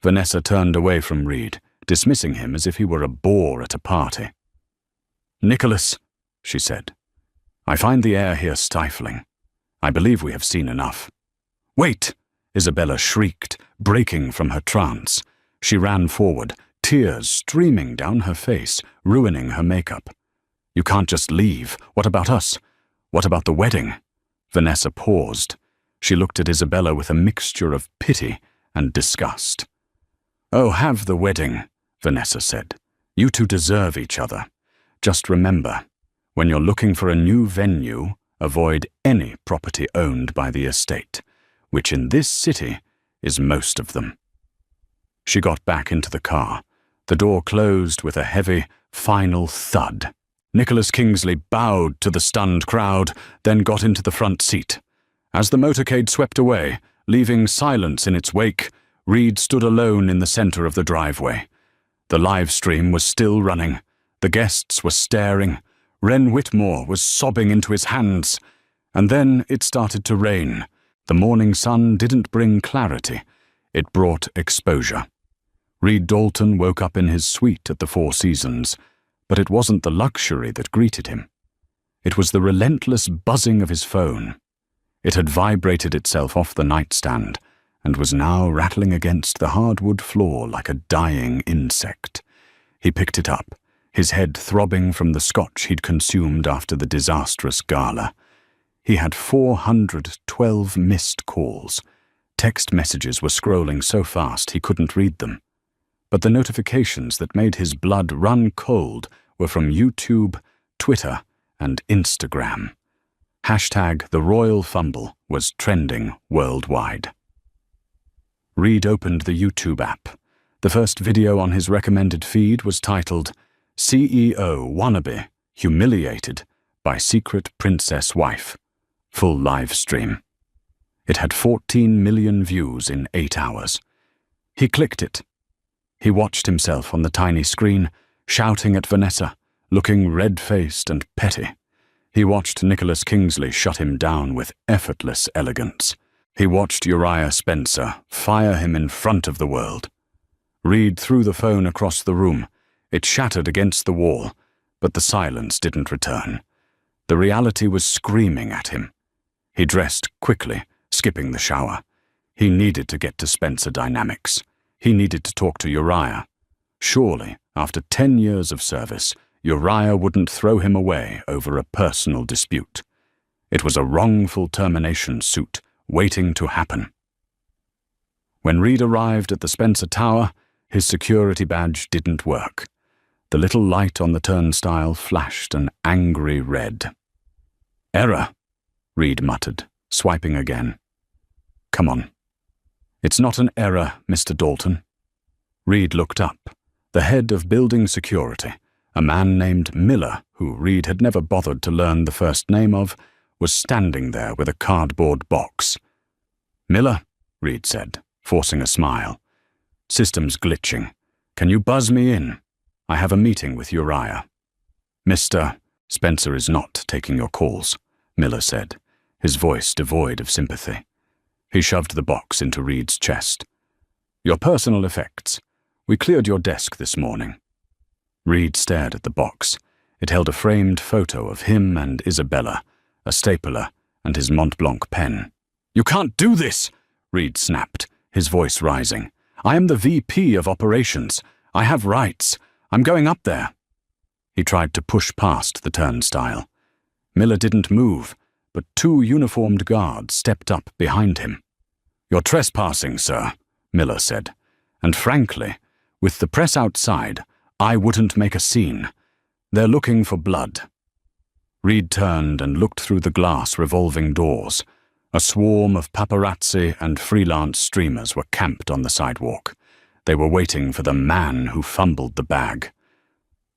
Vanessa turned away from Reed, dismissing him as if he were a bore at a party. Nicholas, she said, I find the air here stifling. I believe we have seen enough. Wait! Isabella shrieked, breaking from her trance. She ran forward, tears streaming down her face, ruining her makeup. You can't just leave. What about us? What about the wedding? Vanessa paused. She looked at Isabella with a mixture of pity and disgust. Oh, have the wedding, Vanessa said. You two deserve each other. Just remember, when you're looking for a new venue, avoid any property owned by the estate, which in this city is most of them. She got back into the car. The door closed with a heavy, final thud. Nicholas Kingsley bowed to the stunned crowd, then got into the front seat. As the motorcade swept away, leaving silence in its wake, Reed stood alone in the center of the driveway. The live stream was still running. The guests were staring. Wren Whitmore was sobbing into his hands. And then it started to rain. The morning sun didn't bring clarity. It brought exposure. Reed Dalton woke up in his suite at the Four Seasons, but it wasn't the luxury that greeted him. It was the relentless buzzing of his phone. It had vibrated itself off the nightstand and was now rattling against the hardwood floor like a dying insect. He picked it up, his head throbbing from the scotch he'd consumed after the disastrous gala. He had 412 missed calls. Text messages were scrolling so fast he couldn't read them. But the notifications that made his blood run cold were from YouTube, Twitter, and Instagram. Hashtag The Royal Fumble was trending worldwide. Reed opened the YouTube app. The first video on his recommended feed was titled CEO Wannabe Humiliated by Secret Princess Wife. Full live stream. It had 14 million views in 8 hours. He clicked it. He watched himself on the tiny screen, shouting at Vanessa, looking red-faced and petty. He watched Nicholas Kingsley shut him down with effortless elegance. He watched Uriah Spencer fire him in front of the world. Reed threw the phone across the room. It shattered against the wall, but the silence didn't return. The reality was screaming at him. He dressed quickly, skipping the shower. He needed to get to Spencer Dynamics. He needed to talk to Uriah. Surely, after 10 years of service, Uriah wouldn't throw him away over a personal dispute. It was a wrongful termination suit waiting to happen. When Reed arrived at the Spencer Tower, his security badge didn't work. The little light on the turnstile flashed an angry red. "Error," Reed muttered, swiping again. "Come on." "It's not an error, Mr. Dalton." Reed looked up. The head of building security, a man named Miller, who Reed had never bothered to learn the first name of, was standing there with a cardboard box. "Miller," Reed said, forcing a smile. "System's glitching. Can you buzz me in? I have a meeting with Uriah." "Mr. Spencer is not taking your calls," Miller said, his voice devoid of sympathy. He shoved the box into Reed's chest. "Your personal effects. We cleared your desk this morning." Reed stared at the box. It held a framed photo of him and Isabella, a stapler, and his Mont Blanc pen. "You can't do this!" Reed snapped, his voice rising. "I am the VP of operations. I have rights. I'm going up there." He tried to push past the turnstile. Miller didn't move, but 2 uniformed guards stepped up behind him. "You're trespassing, sir," Miller said. "And frankly, with the press outside, I wouldn't make a scene. They're looking for blood." Reed turned and looked through the glass revolving doors. A swarm of paparazzi and freelance streamers were camped on the sidewalk. They were waiting for the man who fumbled the bag.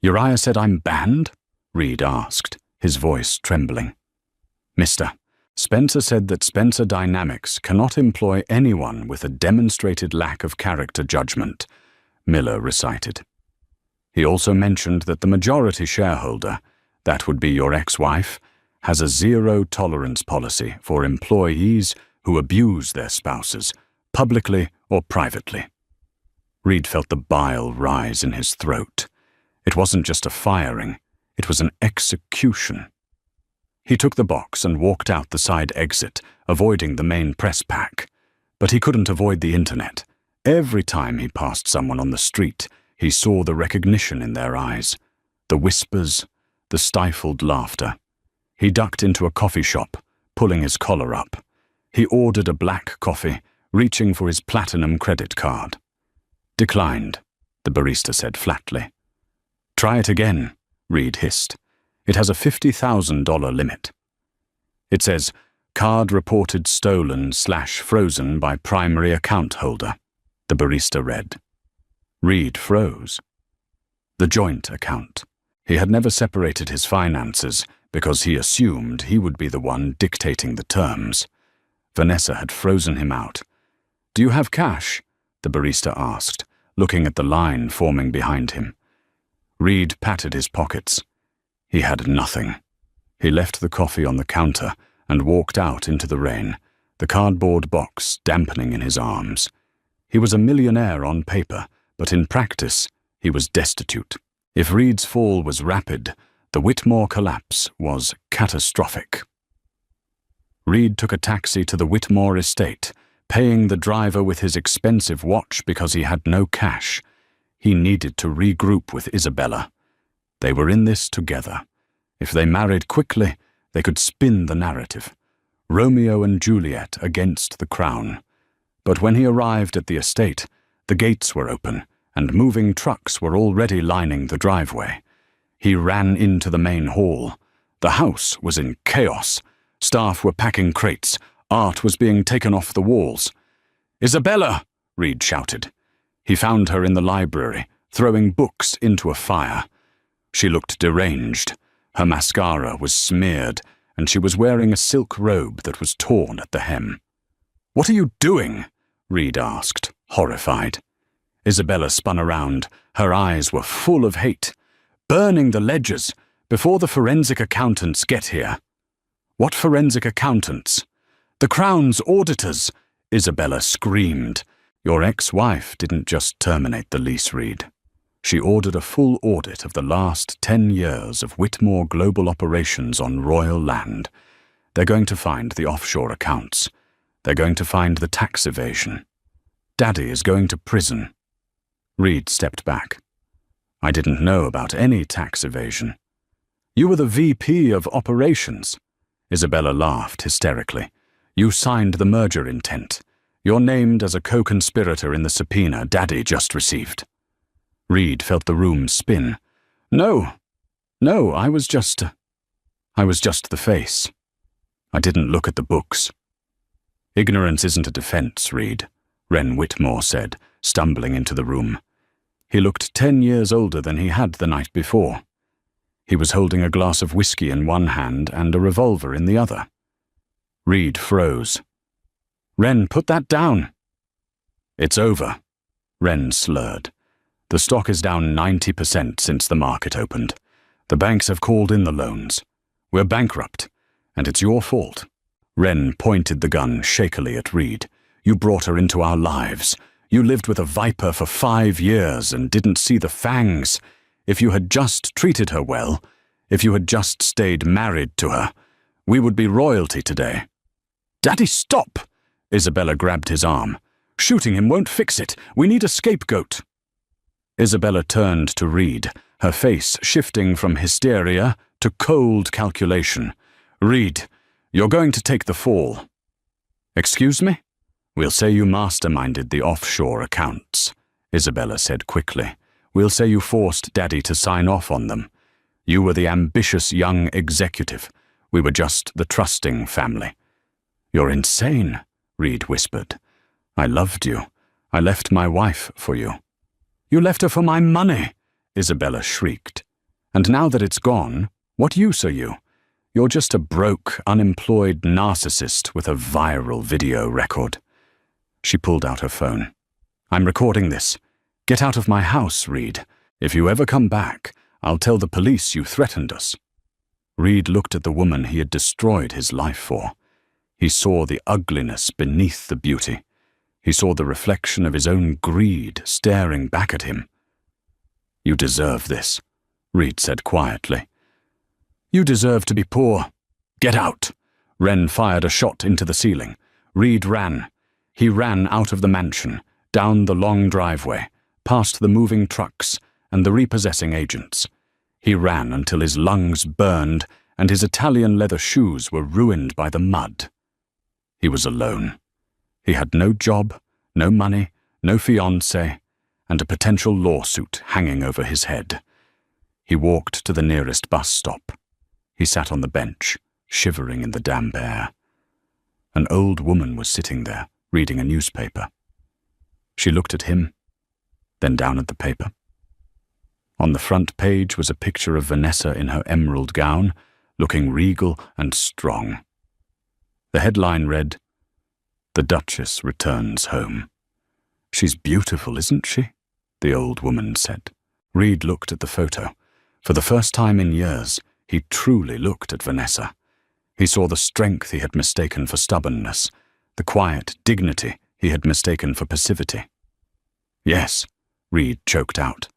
"Uriah said I'm banned?" Reed asked, his voice trembling. "Mister, Spencer said that Spencer Dynamics cannot employ anyone with a demonstrated lack of character judgment," Miller recited. He also mentioned that the majority shareholder, that would be your ex-wife, has a zero-tolerance policy for employees who abuse their spouses, publicly or privately. Reed felt the bile rise in his throat. It wasn't just a firing, it was an execution. He took the box and walked out the side exit, avoiding the main press pack. But he couldn't avoid the internet. Every time he passed someone on the street, he saw the recognition in their eyes, the whispers, the stifled laughter. He ducked into a coffee shop, pulling his collar up. He ordered a black coffee, reaching for his platinum credit card. "Declined," the barista said flatly. "Try it again," Reed hissed. "It has a $50,000 limit." It says, "Card reported stolen/frozen by primary account holder," the barista read. Reed froze. The joint account. He had never separated his finances because he assumed he would be the one dictating the terms. Vanessa had frozen him out. "Do you have cash?" the barista asked, looking at the line forming behind him. Reed patted his pockets. He had nothing. He left the coffee on the counter and walked out into the rain, the cardboard box dampening in his arms. He was a millionaire on paper, but in practice, he was destitute. If Reed's fall was rapid, the Whitmore collapse was catastrophic. Reed took a taxi to the Whitmore estate, paying the driver with his expensive watch because he had no cash. He needed to regroup with Isabella. They were in this together. If they married quickly, they could spin the narrative. Romeo and Juliet against the crown. But when he arrived at the estate, the gates were open, and moving trucks were already lining the driveway. He ran into the main hall. The house was in chaos. Staff were packing crates. Art was being taken off the walls. "Isabella!" Reed shouted. He found her in the library, throwing books into a fire. She looked deranged. Her mascara was smeared, and she was wearing a silk robe that was torn at the hem. "What are you doing?" Reed asked, horrified. Isabella spun around. Her eyes were full of hate. "Burning the ledgers before the forensic accountants get here." "What forensic accountants?" "The Crown's auditors," Isabella screamed. "Your ex-wife didn't just terminate the lease, Reed. She ordered a full audit of the last 10 years of Whitmore global operations on royal land. They're going to find the offshore accounts. They're going to find the tax evasion. Daddy is going to prison." Reed stepped back. "I didn't know about any tax evasion." "You were the VP of operations." Isabella laughed hysterically. "You signed the merger intent. You're named as a co-conspirator in the subpoena Daddy just received." Reed felt the room spin. No, I was just the face. I didn't look at the books." "Ignorance isn't a defense, Reed," Wren Whitmore said, stumbling into the room. He looked 10 years older than he had the night before. He was holding a glass of whiskey in one hand and a revolver in the other. Reed froze. "Wren, put that down." "It's over," Wren slurred. "The stock is down 90% since the market opened. The banks have called in the loans. We're bankrupt, and it's your fault." Wren pointed the gun shakily at Reed. "You brought her into our lives. You lived with a viper for 5 years and didn't see the fangs. If you had just treated her well, if you had just stayed married to her, we would be royalty today." "Daddy, stop!" Isabella grabbed his arm. "Shooting him won't fix it. We need a scapegoat." Isabella turned to Reed, her face shifting from hysteria to cold calculation. "Reed, you're going to take the fall." "Excuse me?" "We'll say you masterminded the offshore accounts," Isabella said quickly. "We'll say you forced Daddy to sign off on them. You were the ambitious young executive. We were just the trusting family." "You're insane," Reed whispered. "I loved you. I left my wife for you." "You left her for my money," Isabella shrieked. "And now that it's gone, what use are you? You're just a broke, unemployed narcissist with a viral video record." She pulled out her phone. "I'm recording this. Get out of my house, Reed. If you ever come back, I'll tell the police you threatened us." Reed looked at the woman he had destroyed his life for. He saw the ugliness beneath the beauty. He saw the reflection of his own greed staring back at him. "You deserve this," Reed said quietly. "You deserve to be poor. Get out." Wren fired a shot into the ceiling. Reed ran. He ran out of the mansion, down the long driveway, past the moving trucks and the repossessing agents. He ran until his lungs burned and his Italian leather shoes were ruined by the mud. He was alone. He had no job, no money, no fiancé, and a potential lawsuit hanging over his head. He walked to the nearest bus stop. He sat on the bench, shivering in the damp air. An old woman was sitting there, reading a newspaper. She looked at him, then down at the paper. On the front page was a picture of Vanessa in her emerald gown, looking regal and strong. The headline read, "The Duchess returns home." "She's beautiful, isn't she?" the old woman said. Reed looked at the photo. For the first time in years, he truly looked at Vanessa. He saw the strength he had mistaken for stubbornness, the quiet dignity he had mistaken for passivity. "Yes," Reed choked out.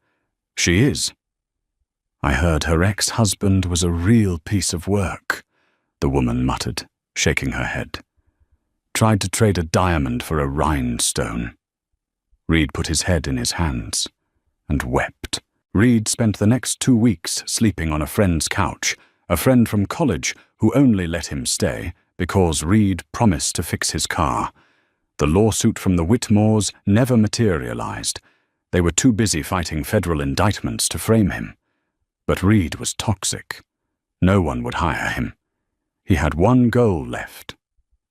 "She is." "I heard her ex-husband was a real piece of work," the woman muttered, shaking her head. "Tried to trade a diamond for a rhinestone." Reed put his head in his hands and wept. Reed spent the next 2 weeks sleeping on a friend's couch, a friend from college who only let him stay because Reed promised to fix his car. The lawsuit from the Whitmores never materialized. They were too busy fighting federal indictments to frame him. But Reed was toxic. No one would hire him. He had one goal left: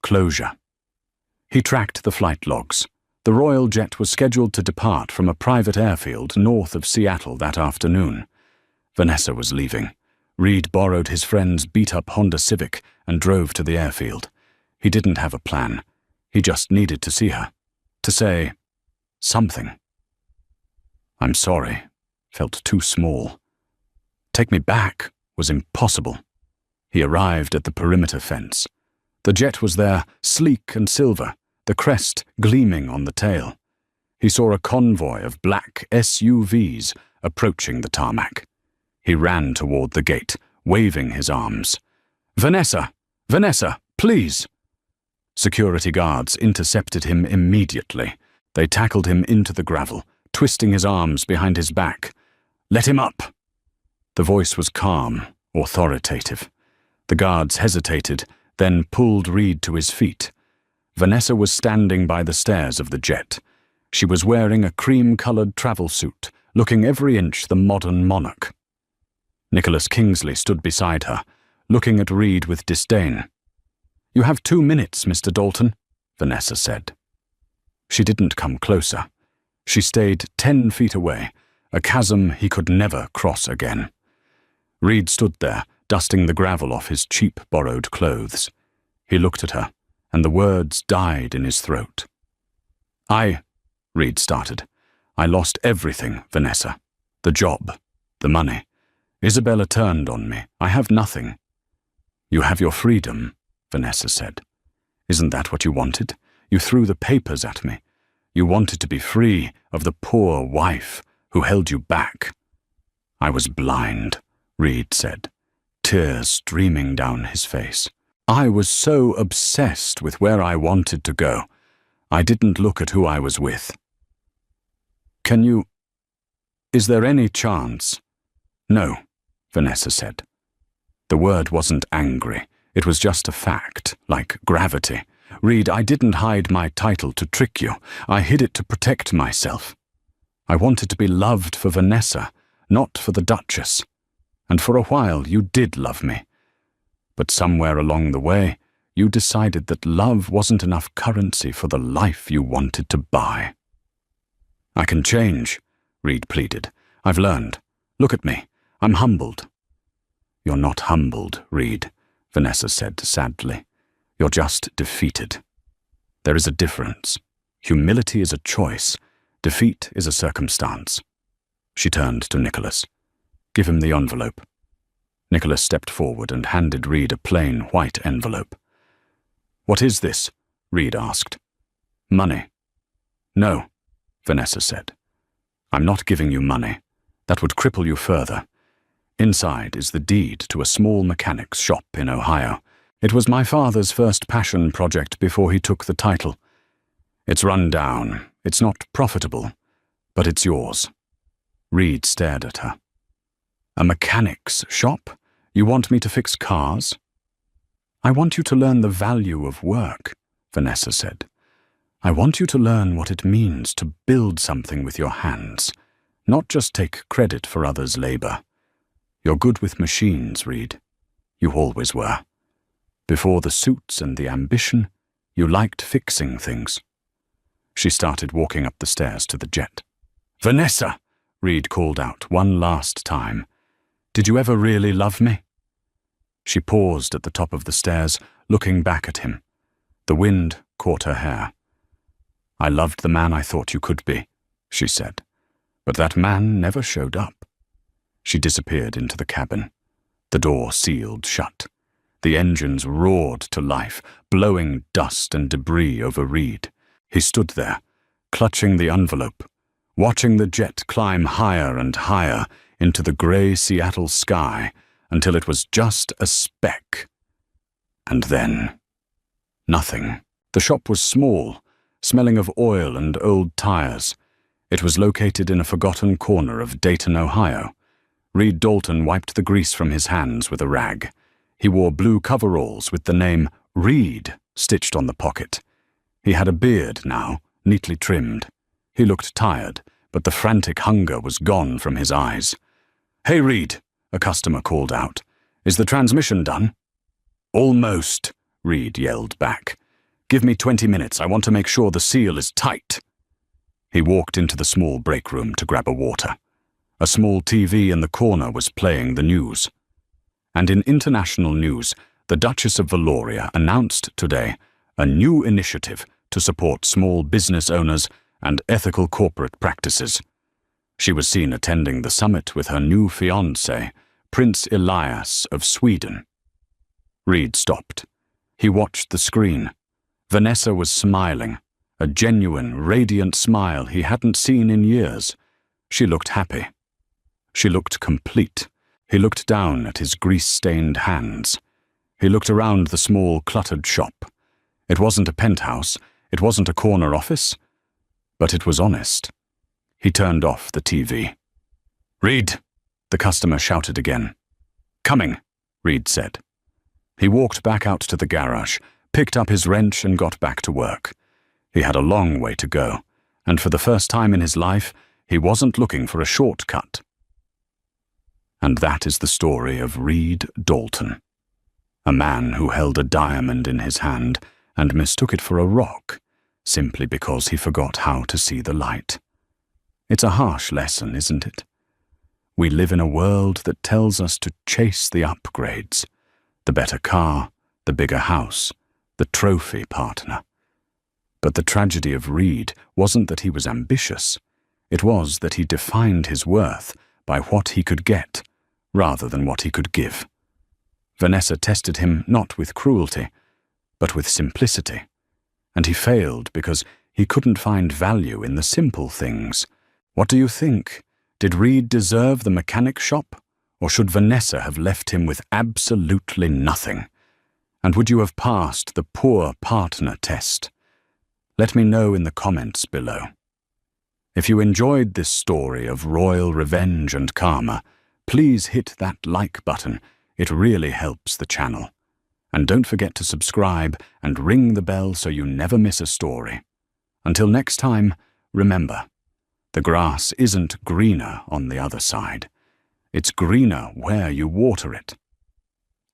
closure. He tracked the flight logs. The Royal jet was scheduled to depart from a private airfield north of Seattle that afternoon. Vanessa was leaving. Reed borrowed his friend's beat-up Honda Civic and drove to the airfield. He didn't have a plan. He just needed to see her. To say something. "I'm sorry," felt too small. "Take me back" was impossible. He arrived at the perimeter fence. The jet was there, sleek and silver, the crest gleaming on the tail. He saw a convoy of black SUVs approaching the tarmac. He ran toward the gate, waving his arms. "Vanessa! Vanessa, please!" Security guards intercepted him immediately. They tackled him into the gravel, twisting his arms behind his back. "Let him up!" The voice was calm, authoritative. The guards hesitated, then pulled Reed to his feet. Vanessa was standing by the stairs of the jet. She was wearing a cream-colored travel suit, looking every inch the modern monarch. Nicholas Kingsley stood beside her, looking at Reed with disdain. "You have 2 minutes, Mr. Dalton," Vanessa said. She didn't come closer. She stayed 10 feet away, a chasm he could never cross again. Reed stood there, dusting the gravel off his cheap borrowed clothes. He looked at her, and the words died in his throat. Reed started. "I lost everything, Vanessa. The job, the money. Isabella turned on me. I have nothing." "You have your freedom," Vanessa said. "Isn't that what you wanted? You threw the papers at me. You wanted to be free of the poor wife who held you back." "I was blind," Reed said, tears streaming down his face. "I was so obsessed with where I wanted to go. I didn't look at who I was with." Is there any chance?" "No," Vanessa said. The word wasn't angry. It was just a fact, like gravity. "Reed, I didn't hide my title to trick you. I hid it to protect myself. I wanted to be loved for Vanessa, not for the Duchess. And for a while you did love me. But somewhere along the way, you decided that love wasn't enough currency for the life you wanted to buy." "I can change," Reed pleaded. "I've learned. Look at me. I'm humbled." "You're not humbled, Reed," Vanessa said sadly. "You're just defeated. There is a difference. Humility is a choice. Defeat is a circumstance." She turned to Nicholas. "Give him the envelope." Nicholas stepped forward and handed Reed a plain white envelope. "What is this?" Reed asked. "Money." "No," Vanessa said. "I'm not giving you money. That would cripple you further. Inside is the deed to a small mechanic's shop in Ohio. It was my father's first passion project before he took the title. It's run down. It's not profitable, but it's yours." Reed stared at her. "A mechanic's shop? You want me to fix cars?" "I want you to learn the value of work," Vanessa said. "I want you to learn what it means to build something with your hands, not just take credit for others' labor. You're good with machines, Reed. You always were. Before the suits and the ambition, you liked fixing things." She started walking up the stairs to the jet. "Vanessa!" Reed called out one last time. "Did you ever really love me?" She paused at the top of the stairs, looking back at him. The wind caught her hair. "I loved the man I thought you could be," she said. "But that man never showed up." She disappeared into the cabin. The door sealed shut. The engines roared to life, blowing dust and debris over Reed. He stood there, clutching the envelope, watching the jet climb higher and higher into the gray Seattle sky until it was just a speck. And then, nothing. The shop was small, smelling of oil and old tires. It was located in a forgotten corner of Dayton, Ohio. Reed Dalton wiped the grease from his hands with a rag. He wore blue coveralls with the name Reed stitched on the pocket. He had a beard now, neatly trimmed. He looked tired, but the frantic hunger was gone from his eyes. "Hey, Reed," a customer called out. "Is the transmission done?" "Almost," Reed yelled back. "Give me 20 minutes. I want to make sure the seal is tight." He walked into the small break room to grab a water. A small TV in the corner was playing the news. And in international news, the Duchess of Valoria announced today a new initiative to support small business owners and ethical corporate practices. She was seen attending the summit with her new fiancé, Prince Elias of Sweden. Reed stopped. He watched the screen. Vanessa was smiling, a genuine, radiant smile he hadn't seen in years. She looked happy. She looked complete. He looked down at his grease-stained hands. He looked around the small, cluttered shop. It wasn't a penthouse. It wasn't a corner office. But it was honest. He turned off the TV. "Reed!" the customer shouted again. "Coming," Reed said. He walked back out to the garage, picked up his wrench and got back to work. He had a long way to go, and for the first time in his life, he wasn't looking for a shortcut. And that is the story of Reed Dalton, a man who held a diamond in his hand and mistook it for a rock, simply because he forgot how to see the light. It's a harsh lesson, isn't it? We live in a world that tells us to chase the upgrades, the better car, the bigger house, the trophy partner. But the tragedy of Reed wasn't that he was ambitious. It was that he defined his worth by what he could get, rather than what he could give. Vanessa tested him not with cruelty, but with simplicity. And he failed because he couldn't find value in the simple things. What do you think? Did Reed deserve the mechanic shop? Or should Vanessa have left him with absolutely nothing? And would you have passed the poor partner test? Let me know in the comments below. If you enjoyed this story of royal revenge and karma, please hit that like button. It really helps the channel. And don't forget to subscribe and ring the bell so you never miss a story. Until next time, remember, the grass isn't greener on the other side. It's greener where you water it.